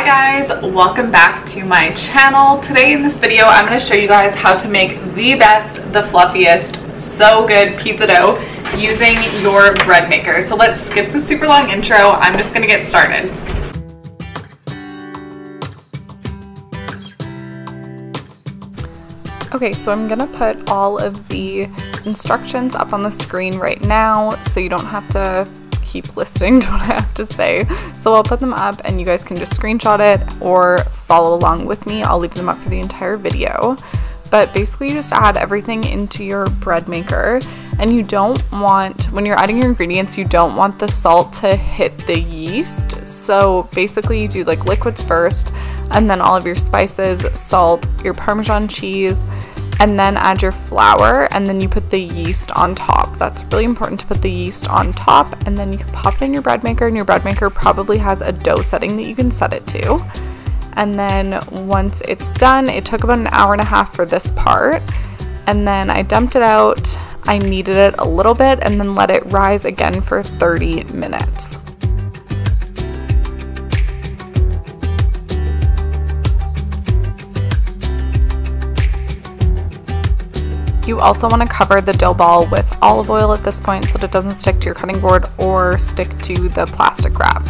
Hi guys, welcome back to my channel. Today in this video I'm going to show you guys how to make the best, the fluffiest, so good pizza dough using your bread maker. So let's skip the super long intro. I'm just going to get started. Okay, so I'm going to put all of the instructions up on the screen right now so you don't have to keep listening to what I have to say. So I'll put them up and you guys can just screenshot it or follow along with me. I'll leave them up for the entire video. But basically you just add everything into your bread maker, and you don't want, when you're adding your ingredients, you don't want the salt to hit the yeast. So basically you do like liquids first and then all of your spices, salt, your Parmesan cheese, and then add your flour, and then you put the yeast on top. That's really important to put the yeast on top, and then you can pop it in your bread maker, and your bread maker probably has a dough setting that you can set it to. And then once it's done, it took about an hour and a half for this part, and then I dumped it out, I kneaded it a little bit, and then let it rise again for 30 minutes. You also want to cover the dough ball with olive oil at this point so that it doesn't stick to your cutting board or stick to the plastic wrap.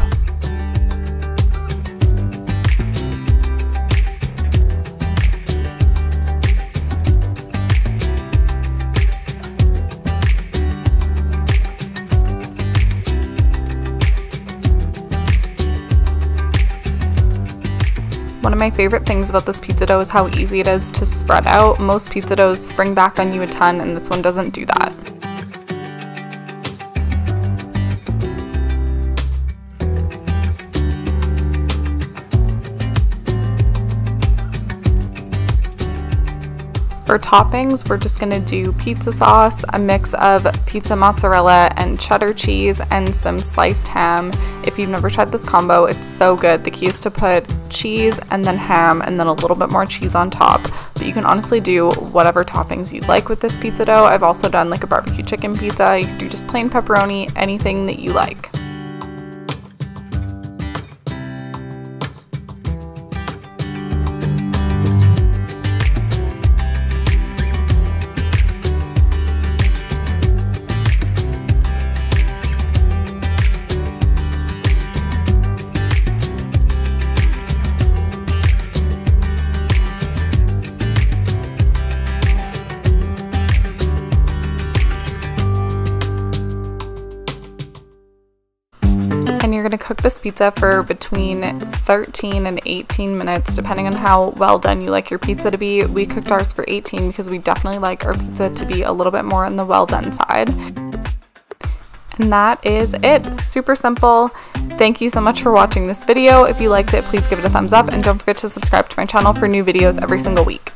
One of my favorite things about this pizza dough is how easy it is to spread out. Most pizza doughs spring back on you a ton, and this one doesn't do that. For toppings, we're just gonna do pizza sauce, a mix of pizza mozzarella and cheddar cheese, and some sliced ham. If you've never tried this combo, it's so good. The key is to put cheese and then ham and then a little bit more cheese on top. But you can honestly do whatever toppings you'd like with this pizza dough. I've also done like a barbecue chicken pizza. You can do just plain pepperoni, anything that you like. And you're going to cook this pizza for between 13 and 18 minutes, depending on how well done you like your pizza to be. We cooked ours for 18 because we definitely like our pizza to be a little bit more on the well done side. And that is it. Super simple. Thank you so much for watching this video. If you liked it, please give it a thumbs up, and don't forget to subscribe to my channel for new videos every single week.